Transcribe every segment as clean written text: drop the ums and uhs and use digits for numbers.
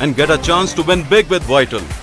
and get a chance to win big with Vital.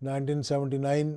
1979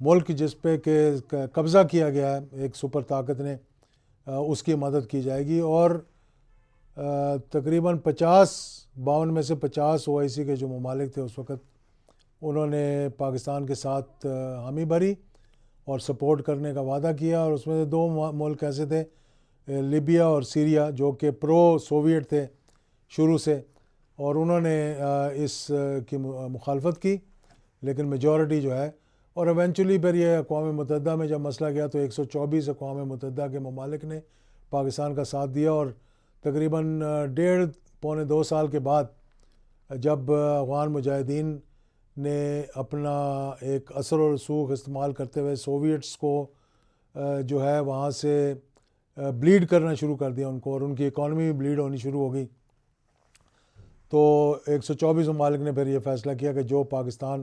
ملک جس پہ کہ قبضہ کیا گیا ہے ایک سپر طاقت نے، اس کی مدد کی جائے گی. اور تقریباً 52 میں سے 50 OIC کے جو ممالک تھے اس وقت، انہوں نے پاکستان کے ساتھ حامی بھری اور سپورٹ کرنے کا وعدہ کیا. اور اس میں سے 2 ملک ایسے تھے، لیبیا اور سیریا، جو کہ پرو سوویٹ تھے شروع سے، اور انہوں نے اس کی مخالفت کی. لیکن میجورٹی جو ہے، اور ایونچولی پھر یہ اقوام متحدہ میں جب مسئلہ گیا تو 124 اقوام متحدہ کے ممالک نے پاکستان کا ساتھ دیا. اور تقریباً 1.5-2 سال کے بعد جب افغان مجاہدین نے اپنا ایک اثر و رسوخ استعمال کرتے ہوئے سوویٹس کو جو ہے وہاں سے بلیڈ کرنا شروع کر دیا ان کو، اور ان کی اکانومی بھی بلیڈ ہونی شروع ہو گئی، تو 124 ممالک نے پھر یہ فیصلہ کیا کہ جو پاکستان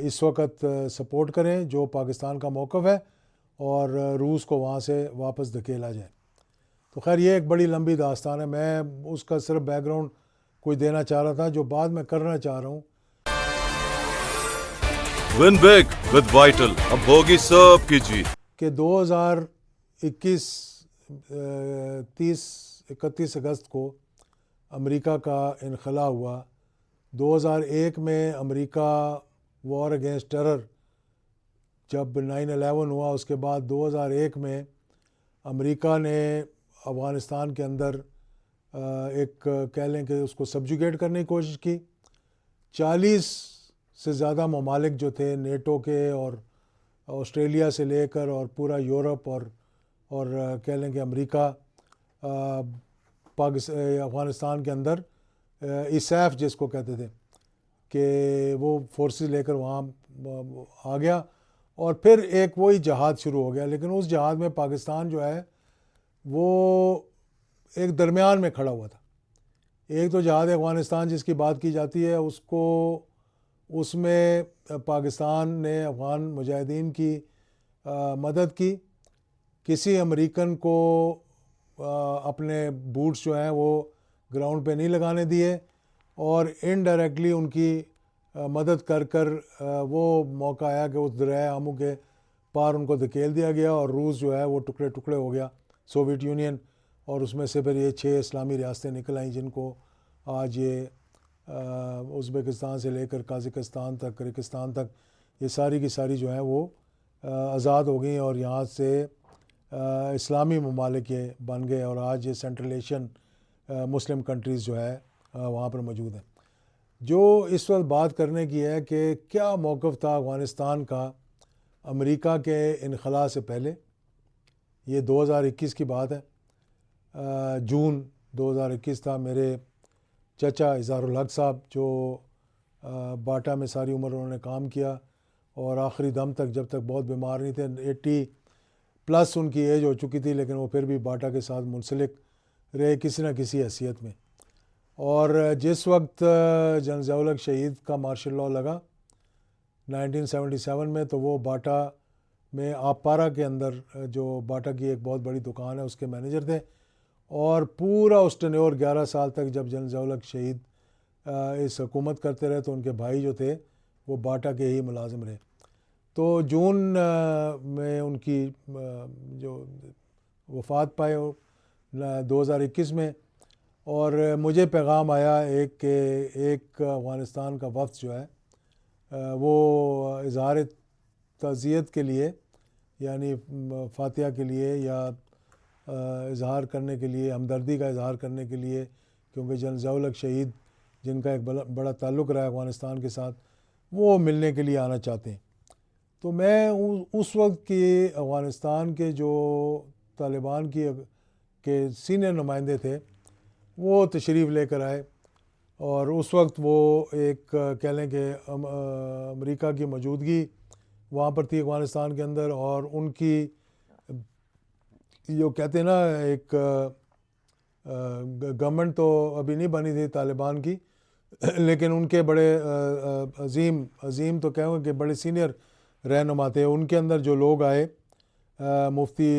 اس وقت سپورٹ کریں، جو پاکستان کا موقف ہے، اور روس کو وہاں سے واپس دھکیلا جائے. تو خیر یہ ایک بڑی لمبی داستان ہے، میں اس کا صرف بیک گراؤنڈ کچھ دینا چاہ رہا تھا. جو بات میں کرنا چاہ رہا ہوں، ون بگ ود وائٹل، اب ہوگی سب کی جیت. کہ 2021 31 اگست کو امریکہ کا انخلاء ہوا. 2001 میں امریکہ وار اگینسٹ ٹیرر جب 9/11 ہوا، اس کے بعد 2001 میں امریکہ نے افغانستان کے اندر ایک کہہ لیں کہ اس کو سبجوگیٹ کرنے کی کوشش کی. 40 سے زیادہ ممالک جو تھے نیٹو کے، اور آسٹریلیا سے لے کر اور پورا یورپ اور کہہ لیں کہ امریکہ افغانستان کے اندر ایسیف جس کو کہتے تھے، کہ وہ فورسز لے کر وہاں آ گیا. اور پھر ایک وہی جہاد شروع ہو گیا. لیکن اس جہاد میں پاکستان جو ہے وہ ایک درمیان میں کھڑا ہوا تھا. ایک تو جہاد افغانستان جس کی بات کی جاتی ہے، اس میں پاکستان نے افغان مجاہدین کی مدد کی. کسی امریکن کو اپنے بوٹس جو ہیں وہ گراؤنڈ پہ نہیں لگانے دیے، اور انڈائریکٹلی ان کی مدد کر وہ موقع آیا کہ اس دریائے آمو کے پار ان کو دھکیل دیا گیا، اور روس جو ہے وہ ٹکڑے ٹکڑے ہو گیا، سوویت یونین. اور اس میں سے پھر یہ 6 اسلامی ریاستیں نکل آئیں، جن کو آج یہ ازبکستان سے لے کر قازقستان تک، کرغزستان تک، یہ ساری کی ساری جو ہیں وہ آزاد ہو گئیں، اور یہاں سے اسلامی ممالک یہ بن گئے. اور آج یہ سینٹرل ایشین مسلم کنٹریز جو ہے وہاں پر موجود ہیں. جو اس وقت بات کرنے کی ہے کہ کیا موقف تھا افغانستان کا امریکہ کے انخلاء سے پہلے. یہ 2021 کی بات ہے، جون 2021 تھا. میرے چچا اظہار الحق صاحب جو باٹا میں ساری عمر انہوں نے کام کیا، اور آخری دم تک جب تک بہت بیمار نہیں تھے، 80+ ان کی ایج ہو چکی تھی، لیکن وہ پھر بھی باٹا کے ساتھ منسلک رہے کسی نہ کسی حیثیت میں. اور جس وقت جنرل ضیاء الحق شہید کا مارشل لاء لگا 1977 میں، تو وہ باٹا میں آپارا کے اندر، جو باٹا کی ایک بہت بڑی دکان ہے، اس کے مینیجر تھے. اور پورا اس ٹینیور 11 سال تک جب جنرل ضیاء الحق شہید اس حکومت کرتے رہے، تو ان کے بھائی جو تھے وہ باٹا کے ہی ملازم رہے. تو جون میں ان کی جو وفات پائے 2021 میں. اور مجھے پیغام آیا ایک افغانستان کا وفد جو ہے وہ اظہار تعزیت کے لیے، یعنی فاتحہ کے لیے، یا اظہار کرنے کے لیے، ہمدردی کا اظہار کرنے کے لیے، کیونکہ جنرل ضیاء الحق شہید جن کا ایک بڑا تعلق رہا ہے افغانستان کے ساتھ، وہ ملنے کے لیے آنا چاہتے ہیں. تو میں اس وقت کی افغانستان کے جو طالبان کے سینئر نمائندے تھے وہ تشریف لے کر آئے. اور اس وقت وہ ایک کہہ لیں کہ امریکہ کی موجودگی وہاں پر تھی افغانستان کے اندر. اور ان کی جو کہتے ہیں نا ایک گورنمنٹ تو ابھی نہیں بنی تھی طالبان کی، لیکن ان کے بڑے عظیم تو کہوں کہ بڑے سینئر رہنما تھے. ان کے اندر جو لوگ آئے، مفتی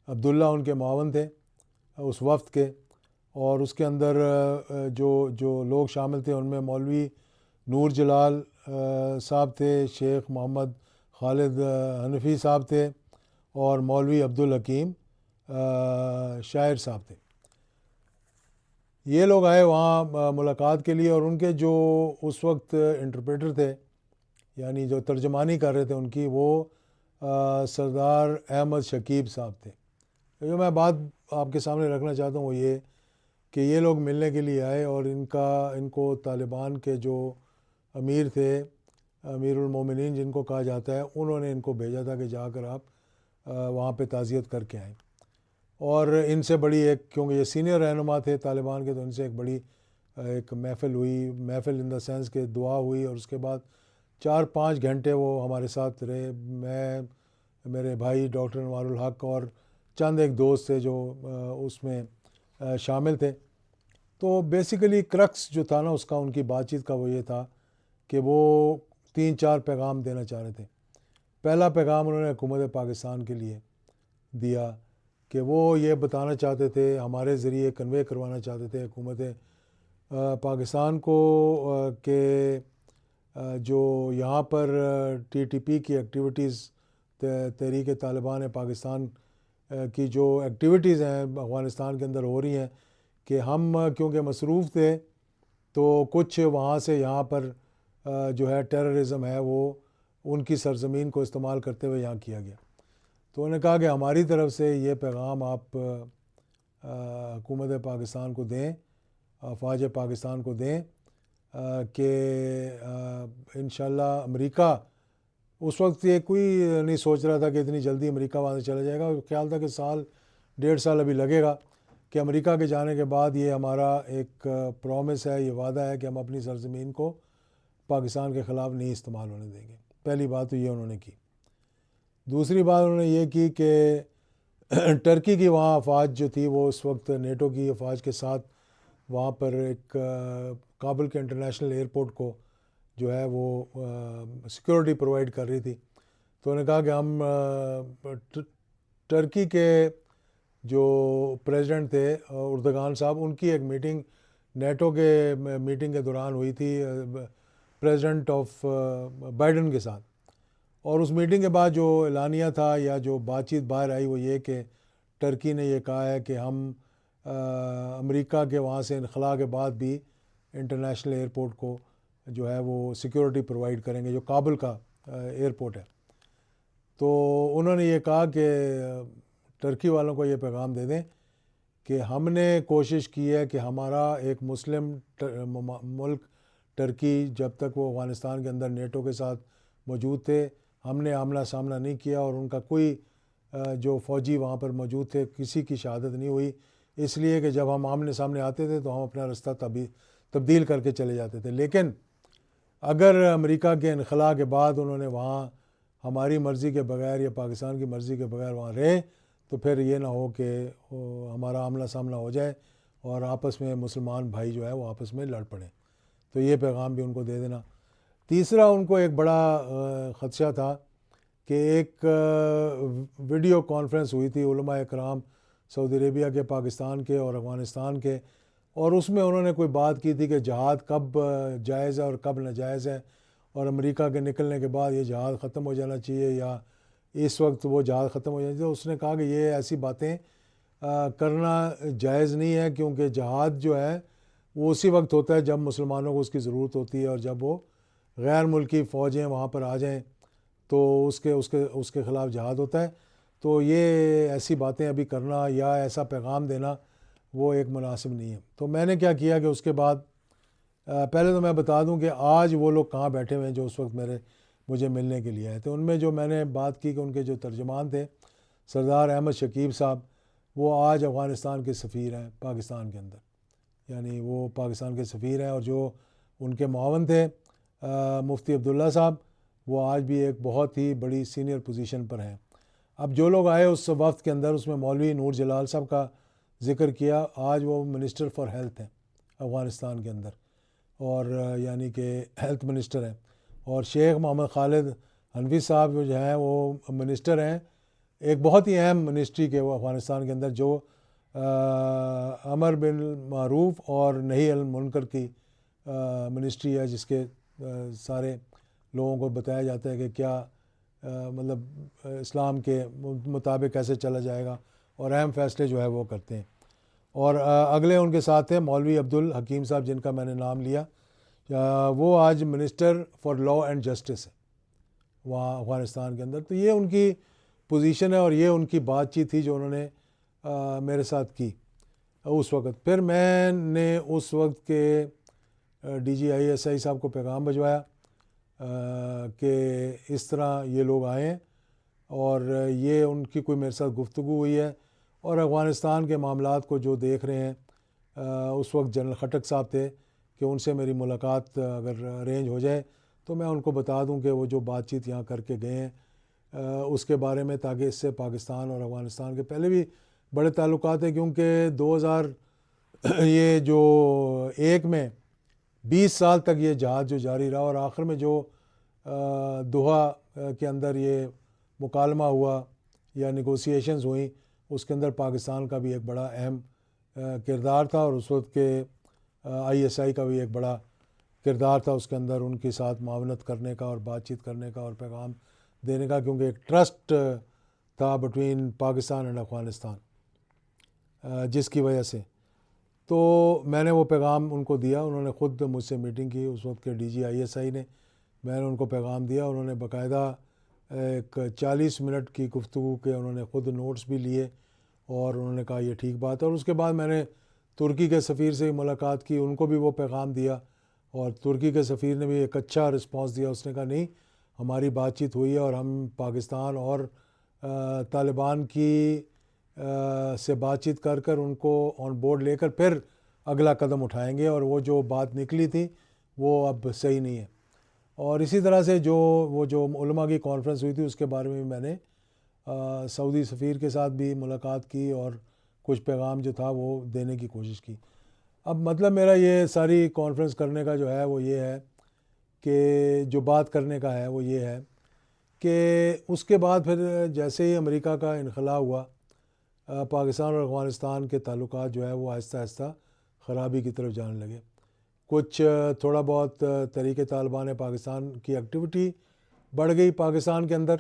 عبداللہ ان کے معاون تھے اس وفد کے، اور اس کے اندر جو لوگ شامل تھے ان میں مولوی نور جلال صاحب تھے, شیخ محمد خالد حنفی صاحب تھے, اور مولوی عبدالحکیم شاعر صاحب تھے. یہ لوگ آئے وہاں ملاقات کے لیے, اور ان کے جو اس وقت انٹرپریٹر تھے, یعنی جو ترجمانی کر رہے تھے ان کی, وہ سردار احمد شکیب صاحب تھے. جو میں بات آپ کے سامنے رکھنا چاہتا ہوں وہ یہ کہ یہ لوگ ملنے کے لیے آئے, اور ان کو طالبان کے جو امیر تھے, امیر المومنین جن کو کہا جاتا ہے, انہوں نے ان کو بھیجا تھا کہ جا کر آپ وہاں پہ تعزیت کر کے آئیں. اور ان سے بڑی ایک, کیونکہ یہ سینئر رہنما تھے طالبان کے, تو ان سے ایک بڑی ایک محفل ہوئی, محفل ان دا سینس کہ دعا ہوئی, اور اس کے بعد 4-5 گھنٹے وہ ہمارے ساتھ رہے. میں, میرے بھائی ڈاکٹر انوار الحق اور چند ایک دوست تھے جو اس میں شامل تھے. تو بیسیکلی کرکس جو تھا نا اس کا, ان کی بات چیت کا, وہ یہ تھا کہ وہ 3-4 پیغام دینا چاہ رہے تھے. پہلا پیغام انہوں نے حکومت پاکستان کے لیے دیا کہ وہ یہ بتانا چاہتے تھے, ہمارے ذریعے کنوے کروانا چاہتے تھے حکومت پاکستان کو کہ جو یہاں پر TTP کی ایکٹیویٹیز, تحریک طالبان پاکستان کی جو ایکٹیویٹیز ہیں افغانستان کے اندر ہو رہی ہیں, کہ ہم کیونکہ مصروف تھے تو کچھ وہاں سے یہاں پر جو ہے ٹیررزم ہے وہ ان کی سرزمین کو استعمال کرتے ہوئے یہاں کیا گیا. تو انہوں نے کہا کہ ہماری طرف سے یہ پیغام آپ حکومت پاکستان کو دیں, افواج پاکستان کو دیں کہ انشاءاللہ امریکہ, اس وقت یہ کوئی نہیں سوچ رہا تھا کہ اتنی جلدی امریکہ وہاں سے چلا جائے گا. خیال تھا کہ 1-1.5 سال ابھی لگے گا, کہ امریکہ کے جانے کے بعد یہ ہمارا ایک پرومس ہے, یہ وعدہ ہے کہ ہم اپنی سرزمین کو پاکستان کے خلاف نہیں استعمال ہونے دیں گے. پہلی بات تو یہ انہوں نے کی. دوسری بات انہوں نے یہ کی کہ ٹرکی کی وہاں افواج جو تھی وہ اس وقت نیٹو کی افواج کے ساتھ وہاں پر ایک کابل کے انٹرنیشنل ایئرپورٹ کو جو ہے وہ سیکورٹی پرووائڈ کر رہی تھی. تو انہوں نے کہا کہ ہم ٹرکی کے جو پریزیڈنٹ تھے اردگان صاحب, ان کی ایک میٹنگ نیٹو کے میٹنگ کے دوران ہوئی تھی پریزیڈنٹ آف بائیڈن کے ساتھ, اور اس میٹنگ کے بعد جو اعلانیہ تھا یا جو بات چیت باہر آئی وہ یہ کہ ٹرکی نے یہ کہا ہے کہ ہم امریکہ کے وہاں سے انخلا کے بعد بھی انٹرنیشنل ایئرپورٹ کو جو ہے وہ سیکورٹی پرووائڈ کریں گے, جو کابل کا ایئرپورٹ ہے. تو انہوں نے یہ کہا کہ ٹرکی والوں کو یہ پیغام دے دیں کہ ہم نے کوشش کی ہے کہ ہمارا ایک مسلم ملک ٹرکی, جب تک وہ افغانستان کے اندر نیٹو کے ساتھ موجود تھے, ہم نے آمنا سامنا نہیں کیا, اور ان کا کوئی جو فوجی وہاں پر موجود تھے کسی کی شہادت نہیں ہوئی, اس لیے کہ جب ہم آمنے سامنے آتے تھے تو ہم اپنا رستہ تبدیل کر کے چلے جاتے تھے. لیکن اگر امریکہ کے انخلا کے بعد انہوں نے وہاں ہماری مرضی کے بغیر یا پاکستان کی مرضی کے بغیر وہاں رہے, تو پھر یہ نہ ہو کہ ہمارا آمنا سامنا ہو جائے اور آپس میں مسلمان بھائی جو ہے وہ آپس میں لڑ پڑیں. تو یہ پیغام بھی ان کو دے دینا. تیسرا ان کو ایک بڑا خدشہ تھا کہ ایک ویڈیو کانفرنس ہوئی تھی علماء اکرام سعودی عربیہ کے, پاکستان کے اور افغانستان کے, اور اس میں انہوں نے کوئی بات کی تھی کہ جہاد کب جائز ہے اور کب ناجائز ہے, اور امریکہ کے نکلنے کے بعد یہ جہاد ختم ہو جانا چاہیے یا اس وقت وہ جہاد ختم ہو جانا چاہیے. اس نے کہا کہ یہ ایسی باتیں کرنا جائز نہیں ہے, کیونکہ جہاد جو ہے وہ اسی وقت ہوتا ہے جب مسلمانوں کو اس کی ضرورت ہوتی ہے, اور جب وہ غیر ملکی فوجیں وہاں پر آ جائیں تو اس کے خلاف جہاد ہوتا ہے. تو یہ ایسی باتیں ابھی کرنا یا ایسا پیغام دینا وہ ایک مناسب نہیں ہے. تو میں نے کیا کیا کہ اس کے بعد پہلے تو میں بتا دوں کہ آج وہ لوگ کہاں بیٹھے ہوئے ہیں جو اس وقت مجھے ملنے کے لیے آئے تھے. ان میں جو میں نے بات کی کہ ان کے جو ترجمان تھے سردار احمد شکیب صاحب, وہ آج افغانستان کے سفیر ہیں پاکستان کے اندر, یعنی وہ پاکستان کے سفیر ہیں. اور جو ان کے معاون تھے مفتی عبداللہ صاحب, وہ آج بھی ایک بہت ہی بڑی سینئر پوزیشن پر ہیں. اب جو لوگ آئے اس وفد کے اندر, اس میں مولوی نور جلال صاحب کا ذکر کیا, آج وہ منسٹر فار ہیلتھ ہیں افغانستان کے اندر, اور یعنی کہ ہیلتھ منسٹر ہیں. اور شیخ محمد خالد حنفی صاحب جو ہیں وہ منسٹر ہیں ایک بہت ہی اہم منسٹری کے, وہ افغانستان کے اندر جو امر بالمعروف اور نہی عن المنکر کی منسٹری ہے, جس کے سارے لوگوں کو بتایا جاتا ہے کہ کیا مطلب اسلام کے مطابق کیسے چلا جائے گا، اور اہم فیصلے جو ہے وہ کرتے ہیں۔ اور اگلے ان کے ساتھ ہیں مولوی عبدالحکیم صاحب، جن کا میں نے نام لیا، وہ آج minister for law and justice ہے وہاں افغانستان کے اندر۔ تو یہ ان کی پوزیشن ہے اور یہ ان کی بات چیت تھی جو انہوں نے میرے ساتھ کی اس وقت۔ پھر میں نے اس وقت کے D G I S I صاحب کو پیغام بھجوایا کہ اس طرح یہ لوگ آئے ہیں اور یہ ان کی کوئی میرے ساتھ گفتگو ہوئی ہے، اور افغانستان کے معاملات کو جو دیکھ رہے ہیں، اس وقت جنرل خٹک صاحب تھے، کہ ان سے میری ملاقات اگر ارینج ہو جائے تو میں ان کو بتا دوں کہ وہ جو بات چیت یہاں کر کے گئے ہیں اس کے بارے میں، تاکہ اس سے پاکستان اور افغانستان کے پہلے بھی بڑے تعلقات ہیں، کیونکہ 2001 میں 20 سال تک یہ جہاد جو جاری رہا، اور آخر میں جو دوحہ کے اندر یہ مکالمہ ہوا یا نیگوسیشنز ہوئیں، اس کے اندر پاکستان کا بھی ایک بڑا اہم کردار تھا، اور اس وقت کے آئی ایس آئی کا بھی ایک بڑا کردار تھا اس کے اندر، ان کے ساتھ معاونت کرنے کا اور بات چیت کرنے کا اور پیغام دینے کا، کیونکہ ایک ٹرسٹ تھا بٹوین پاکستان اینڈ افغانستان، جس کی وجہ سے تو میں نے وہ پیغام ان کو دیا۔ انہوں نے خود مجھ سے میٹنگ کی، اس وقت کے D G I S I نے، میں نے ان کو پیغام دیا، انہوں نے باقاعدہ ایک 40 منٹ کی گفتگو کے انہوں نے خود نوٹس بھی لیے، اور انہوں نے کہا یہ ٹھیک بات ہے۔ اور اس کے بعد میں نے ترکی کے سفیر سے ملاقات کی، ان کو بھی وہ پیغام دیا، اور ترکی کے سفیر نے بھی ایک اچھا رسپانس دیا، اس نے کہا نہیں ہماری بات چیت ہوئی ہے اور ہم پاکستان اور طالبان کی سے بات چیت کر کر ان کو آن بورڈ لے کر پھر اگلا قدم اٹھائیں گے، اور وہ جو بات نکلی تھی وہ اب صحیح نہیں ہے۔ اور اسی طرح سے وہ جو علماء کی کانفرنس ہوئی تھی اس کے بارے میں میں نے سعودی سفیر کے ساتھ بھی ملاقات کی، اور کچھ پیغام جو تھا وہ دینے کی کوشش کی۔ اب مطلب میرا یہ ساری کانفرنس کرنے کا جو ہے وہ یہ ہے کہ جو بات کرنے کا ہے وہ یہ ہے کہ اس کے بعد پھر جیسے ہی امریکہ کا انخلا ہوا، پاکستان اور افغانستان کے تعلقات جو ہے وہ آہستہ آہستہ خرابی کی طرف جانے لگے۔ کچھ تھوڑا بہت تحریک طالبان پاکستان کی ایکٹیویٹی بڑھ گئی پاکستان کے اندر،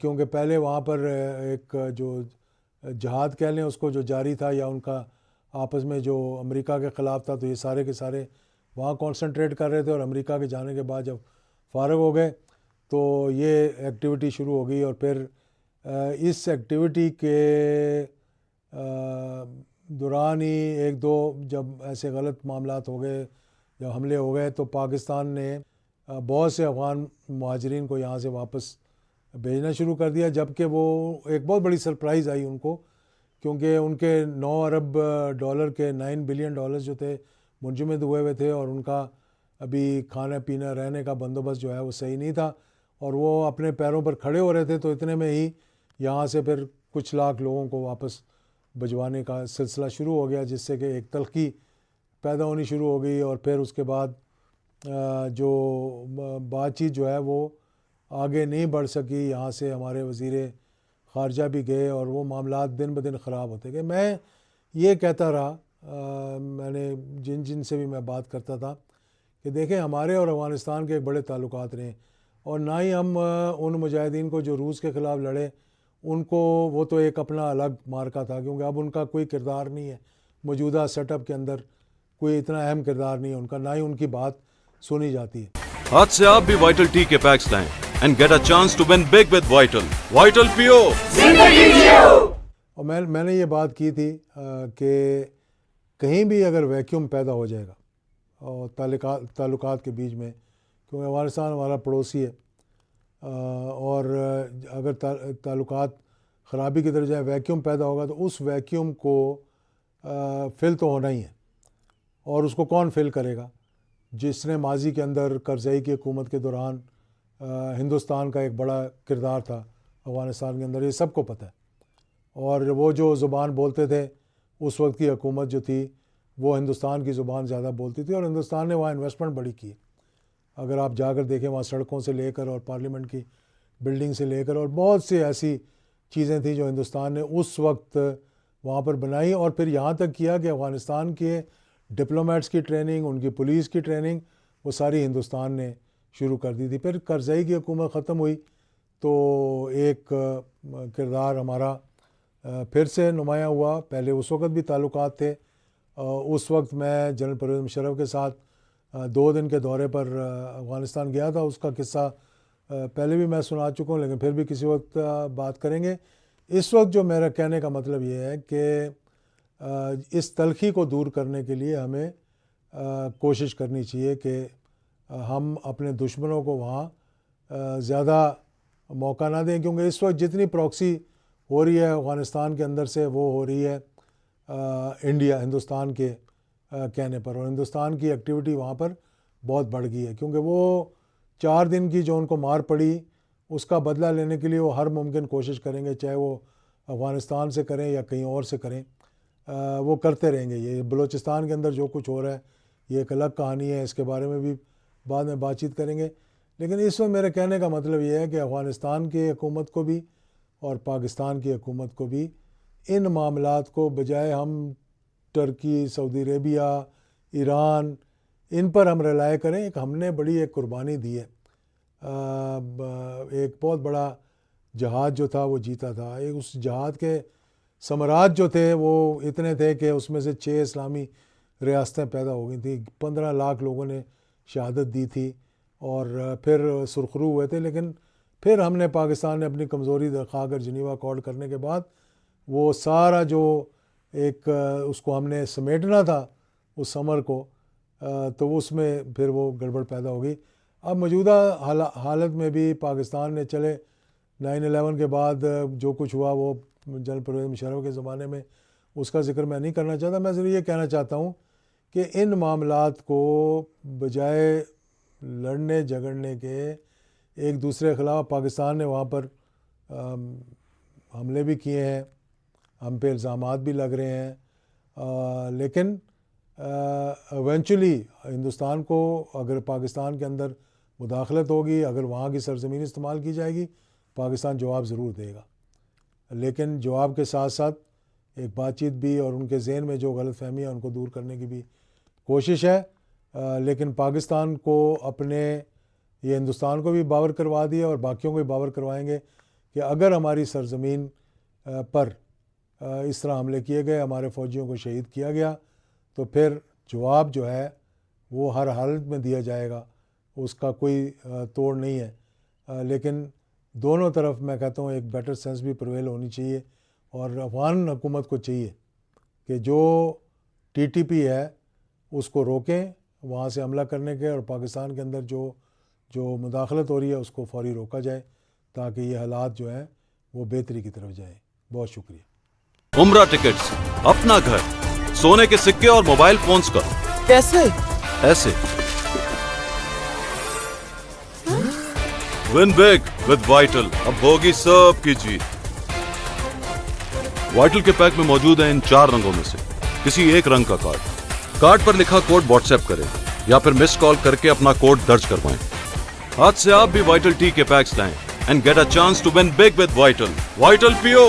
کیونکہ پہلے وہاں پر ایک جو جہاد کہہ لیں اس کو جو جاری تھا، یا ان کا آپس میں جو امریکہ کے خلاف تھا، تو یہ سارے کے سارے وہاں کانسنٹریٹ کر رہے تھے، اور امریکہ کے جانے کے بعد جب فارغ ہو گئے تو یہ ایکٹیویٹی شروع ہو گئی۔ اور پھر اس ایکٹیویٹی کے دوران ہی ایک دو جب ایسے غلط معاملات ہو گئے، جب حملے ہو گئے، تو پاکستان نے بہت سے افغان مہاجرین کو یہاں سے واپس بھیجنا شروع کر دیا، جبکہ وہ ایک بہت بڑی سرپرائز آئی ان کو، کیونکہ ان کے 9 ارب ڈالر کے 9 بلین ڈالر جو تھے منجمد ہوئے تھے، اور ان کا ابھی کھانا پینا رہنے کا بندوبست جو ہے وہ صحیح نہیں تھا، اور وہ اپنے پیروں پر کھڑے ہو رہے تھے۔ تو اتنے میں ہی یہاں سے پھر کچھ لاکھ لوگوں کو واپس بھجوانے کا سلسلہ شروع ہو گیا، جس سے کہ ایک تلخی پیدا ہونی شروع ہو گئی، اور پھر اس کے بعد جو بات چیت جو ہے وہ آگے نہیں بڑھ سکی۔ یہاں سے ہمارے وزیر خارجہ بھی گئے، اور وہ معاملات دن بدن خراب ہوتے گئے۔ میں یہ کہتا رہا، میں نے جن سے بھی میں بات کرتا تھا، کہ دیکھیں ہمارے اور افغانستان کے ایک بڑے تعلقات رہے، اور نہ ہی ہم ان مجاہدین کو جو روس کے خلاف لڑے ان کو، وہ تو ایک اپنا الگ مارکا تھا، کیونکہ اب ان کا کوئی کردار نہیں ہے موجودہ سیٹ اپ کے اندر، کوئی اتنا اہم کردار نہیں ہے ان کا، نہ ہی ان کی بات سنی جاتی ہے۔ آج سے آپ بھی وائٹل ٹی کے پیکس لائیں and get a chance to win big with Vital پیو۔ اور میں نے یہ بات کی تھی کہ کہیں بھی اگر ویکیوم پیدا ہو جائے گا اور تعلقات کے بیچ میں، کیونکہ افغانستان ہمارا پڑوسی ہے، اور اگر تعلقات خرابی کی طرف جائے، ویکیوم پیدا ہوگا، تو اس ویکیوم کو فل تو ہونا ہی ہے، اور اس کو کون فل کرے گا؟ جس نے ماضی کے اندر کرزئی کی حکومت کے دوران ہندوستان کا ایک بڑا کردار تھا افغانستان کے اندر، یہ سب کو پتہ ہے، اور وہ جو زبان بولتے تھے اس وقت کی حکومت جو تھی وہ ہندوستان کی زبان زیادہ بولتی تھی، اور ہندوستان نے وہاں انویسٹمنٹ بڑی کی۔ اگر آپ جا کر دیکھیں وہاں سڑکوں سے لے کر اور پارلیمنٹ کی بلڈنگ سے لے کر اور بہت سی ایسی چیزیں تھیں جو ہندوستان نے اس وقت وہاں پر بنائی، اور پھر یہاں تک کیا کہ افغانستان کے ڈپلومیٹس کی ٹریننگ، ان کی پولیس کی ٹریننگ، وہ ساری ہندوستان نے شروع کر دی تھی. پھر کرزئی کی حکومت ختم ہوئی تو ایک کردار ہمارا پھر سے نمایاں ہوا. پہلے اس وقت بھی تعلقات تھے. اس وقت میں جنرل پرویز مشرف کے ساتھ 2 دن کے دورے پر افغانستان گیا تھا. اس کا قصہ پہلے بھی میں سنا چکا ہوں, لیکن پھر بھی کسی وقت بات کریں گے. اس وقت جو میرا کہنے کا مطلب یہ ہے کہ اس تلخی کو دور کرنے کے لیے ہمیں کوشش کرنی چاہیے کہ ہم اپنے دشمنوں کو وہاں زیادہ موقع نہ دیں, کیونکہ اس وقت جتنی پراکسی ہو رہی ہے افغانستان کے اندر سے وہ ہو رہی ہے ہندوستان کے کہنے پر, اور ہندوستان کی ایکٹیویٹی وہاں پر بہت بڑھ گئی ہے, کیونکہ وہ 4 دن کی جو ان کو مار پڑی اس کا بدلہ لینے کے لیے وہ ہر ممکن کوشش کریں گے, چاہے وہ افغانستان سے کریں یا کہیں اور سے کریں, وہ کرتے رہیں گے. یہ بلوچستان کے اندر جو کچھ ہو رہا ہے یہ ایک الگ کہانی ہے, اس کے بارے میں بھی بعد میں بات چیت کریں گے. لیکن اس وقت میرے کہنے کا مطلب یہ ہے کہ افغانستان کی حکومت کو بھی اور پاکستان کی حکومت کو بھی ان معاملات کو بجائے ہم ترکی, سعودی عربیہ, ایران ان پر ہم رلائے کریں. ہم نے بڑی ایک قربانی دی ہے, ایک بہت بڑا جہاد جو تھا وہ جیتا تھا. اس جہاد کے ثمرات جو تھے وہ اتنے تھے کہ اس میں سے 6 اسلامی ریاستیں پیدا ہو گئی تھیں, 15 لاکھ لوگوں نے شہادت دی تھی اور پھر سرخرو ہوئے تھے. لیکن پھر ہم نے پاکستان نے اپنی کمزوری دکھا کر جنیوا اکارڈ کرنے کے بعد وہ سارا جو ایک اس کو ہم نے سمیٹنا تھا اس ثمر کو, تو اس میں پھر وہ گڑبڑ پیدا ہو گئی. اب موجودہ حالت میں بھی پاکستان نے چلے 9/11 کے بعد جو کچھ ہوا وہ جنرل پرویز مشرف کے زمانے میں, اس کا ذکر میں نہیں کرنا چاہتا. میں صرف یہ کہنا چاہتا ہوں کہ ان معاملات کو بجائے لڑنے جھگڑنے کے ایک دوسرے کے خلاف, پاکستان نے وہاں پر حملے بھی کیے ہیں, ہم پہ الزامات بھی لگ رہے ہیں, لیکن ایونچولی ہندوستان کو اگر پاکستان کے اندر مداخلت ہوگی, اگر وہاں کی سرزمین استعمال کی جائے گی, پاکستان جواب ضرور دے گا. لیکن جواب کے ساتھ ساتھ ایک بات چیت بھی اور ان کے ذہن میں جو غلط فہمی ہے ان کو دور کرنے کی بھی کوشش ہے. لیکن پاکستان کو اپنے یہ ہندوستان کو بھی باور کروا دیا اور باقیوں کو بھی باور کروائیں گے کہ اگر ہماری سرزمین پر اس طرح حملے کیے گئے, ہمارے فوجیوں کو شہید کیا گیا, تو پھر جواب جو ہے وہ ہر حالت میں دیا جائے گا, اس کا کوئی توڑ نہیں ہے. لیکن دونوں طرف میں کہتا ہوں ایک بیٹر سینس بھی پرویل ہونی چاہیے, اور افغان حکومت کو چاہیے کہ جو TTP ہے اس کو روکیں وہاں سے حملہ کرنے کے, اور پاکستان کے اندر جو مداخلت ہو رہی ہے اس کو فوری روکا جائے تاکہ یہ حالات جو ہیں وہ بہتری کی طرف جائیں. بہت شکریہ. عمرہ ٹکٹس, اپنا گھر, سونے کے سکے اور موبائل فونز کا. کیسے؟ ایسے. ون بگ ود وائٹل, اب ہوگی سب کی جیت. وائٹل کے پیک میں موجود ہیں ان 4 رنگوں میں سے کسی ایک رنگ کا کارڈ. کارڈ پر لکھا کوڈ واٹس ایپ کریں یا پھر مس کال کر کے اپنا کوڈ درج کروائیں. آج سے آپ بھی وائٹل ٹی کے پیکس لائیں and get a chance to win big with Vital. Vital PO!